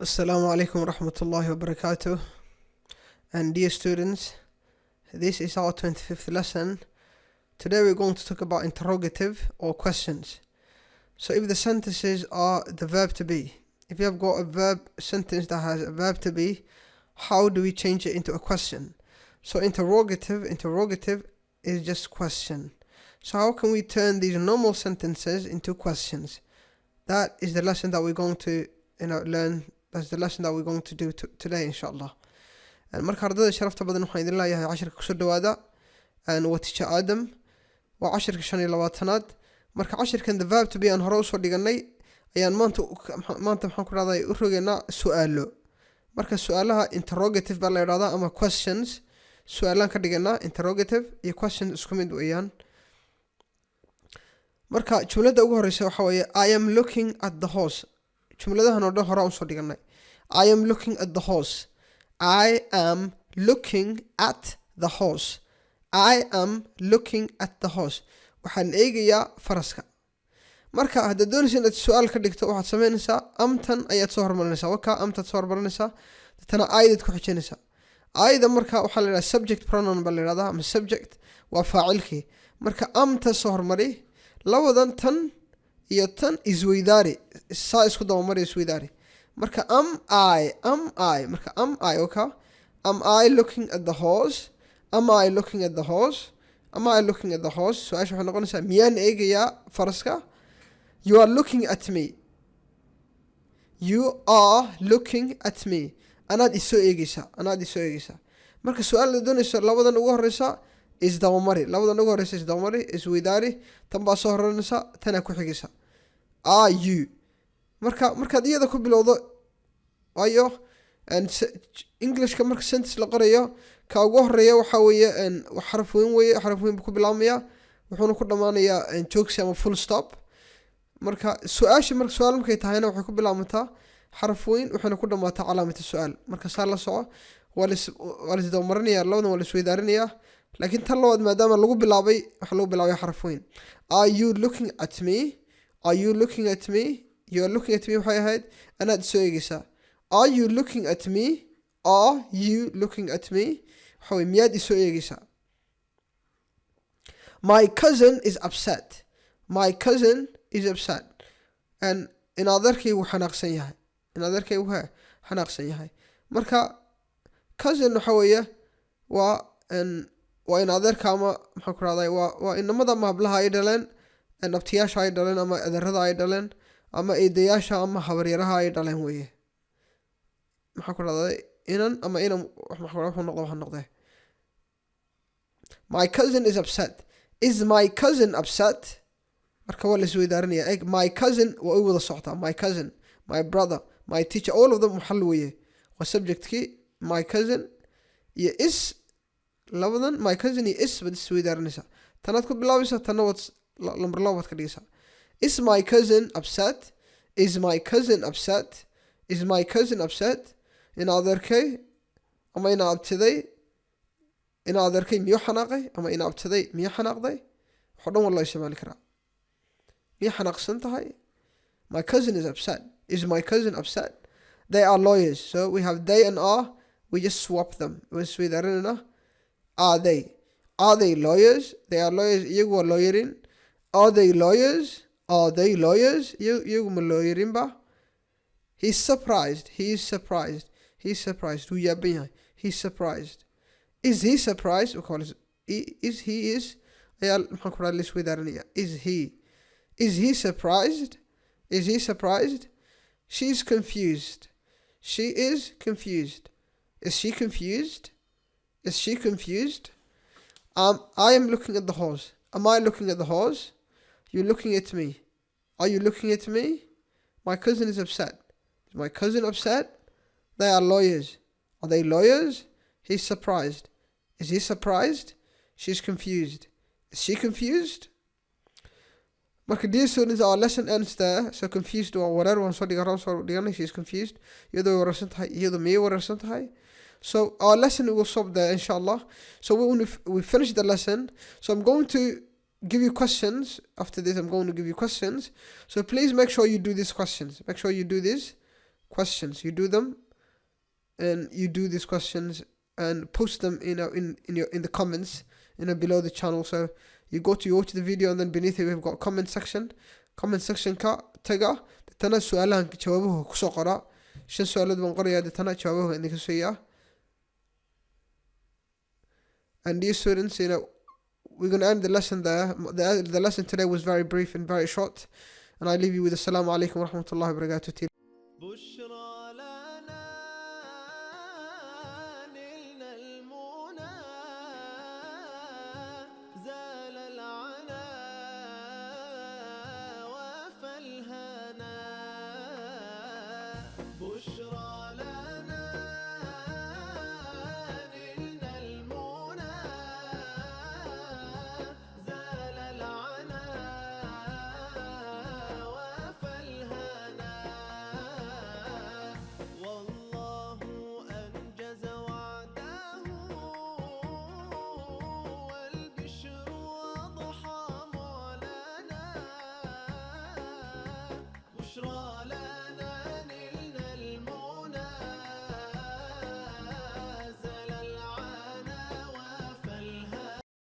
Assalamu alaikum wa rahmatullahi wa barakatuh. And dear students, this is our 25th lesson. Today we're going to talk about interrogative or questions. So if the sentences are the verb to be, if you have got a verb sentence that has a verb to be, how do we change it into a question? So interrogative is just question. So how can we turn these normal sentences into questions? That is the lesson that we're going to learn. That's the lesson that we're going to do today inshallah. And marka ardayda sharafta badan waxaan idin leeyahay cashirka kusoo dhawaada waa teacher Adam waa cashirka 25aad marka cashirkan the verb to be aan hore usoo dhiganay ayaan maanta waxaan ku raadayay u rogeynaa su'aalo marka su'aalaha interrogative baa la yiraahdaa ama questions su'aalaan ka dhiganaa interrogative iyo questions isku mid weeyaan marka jumlada ugu horeysa waxa weeye I am looking at the horse jumladahan oo dhan hore usoo dhiganay I am looking at the horse I am looking at the horse I am looking at the horse waxaan eegayaa faraska marka hadda doonaysa inaad su'aal ka dhigto waxaad sameynaysaa amtan ayaad soo hormarinaysaa waka amtaad soo hormarinaysaa dadana aydad ku xijinaysaa ayda marka waxaa la yiraahdaa subject pronoun baa la yiraahdaa ama subject waa faacilkii marka amta soo hormari labadan tan iyo tan isweydaari saa isku daba mari isweydaari marka am I marka am I okay am I looking at the horse am I looking at the horse am I looking at the horse su'aasha waxay noqonaysaa miyaan eegayaa faraska you are looking at me you are looking at me anaad isoo eegaysaa marka su'aal la doonayso labadan ugu horeysa isdabamari isweydaari tan baa soo horanaysa tana ku xigaysa are you markaad iyada ku bilowdo ayo Englishka marka sentence la qorayo ka ugu horeeya waxa weeye xaraf weyn ku bilaabmaya wuxuuna ku dhamaanayaa joogsi ama full stop marka su'aal markay tahayna waxay ku bilaabmataa xaraf weyn waxaana ku dhamaataa calaamada su'aal marka saa la soco waa la isdabamarinaya labadan waa la isweydaarinayaa laakiin tan labaad maadaama lagu bilaabay waxa lagu bilaabay xaraf weyn are you looking at me you are looking at me waxay ahayd anaad soo eegaysaa are you looking at me waxa way miyaad isoo eegaysaa my cousin is upset and in adeerkay wuu xanaaqsan yahay marka cousin waxa weeye waa in adeerka ama maxaan ku raadaya waa inamada ama hablaha ay dhaleen abtiyaasha ay dhaleen ama adeerada ay dhaleen ama eedayaasha ama habaryaraha ay dhaleen weeye maxaan ku raadaya inan ama inan wuxuu noqdee my cousin is upset is my cousin upset marka waa la isweydaarinayaa my cousin waa u wada socotaa my cousin my brother my teacher all of them maxal weeye waa subjectkii my cousin iyo is labadan my cousin iyo is bad isweydaarinaysaa tanaad ku bilaabaysaa tanna waad lambar laba baad ka dhigaysaa is my cousin upset in adeerkay ama ina abtiday ina adeerkay miyuu xanaaqay ama ina abtiday miya xanaaqday waxoo dhan waa loo isticmaali karaa miya xanaaqsan tahay my cousin is my cousin upset they are lawyers so we have they and are we just swap them waan isweydaarinayna are they lawyers they are lawyers iyagu waa lawyerin are they lawyers iyagu ma lawyerin ba he's surprised wuu yaaban yahay he's surprised is he surprised ayaa maxaan ku raad laisweydaarinaya is he surprised she is confused is she confused I am looking at the horse am I looking at the horse you're looking at me are you looking at me my cousin is upset is my cousin upset they are lawyers are they lawyers he's surprised is he surprised she's confused is she confused marka dear students our lesson ends there so confused or whatever waan soo dhiganay she's confused iyadoo miyay wararsan tahay so our lesson will stop there inshallah so when we finish the lesson so I'm going to give you questions after this I'm going to give you questions so please make sure you do these questions questions. You do them, and you do these questions and post them in the comments below the channel. So you watch the video, and then beneath it we've got comment section ka taga deetana su'aalahan jawaabuhu kusoo qora 5 su'aalood baan qorayaa deetana jawaabuhu idinka siiyaa. And dear students, we're going to end the lesson there. The lesson today was very brief and very short, and I leave you with assalamu alaikum wa rahmatullahi wa barakatuh. بشرى لنا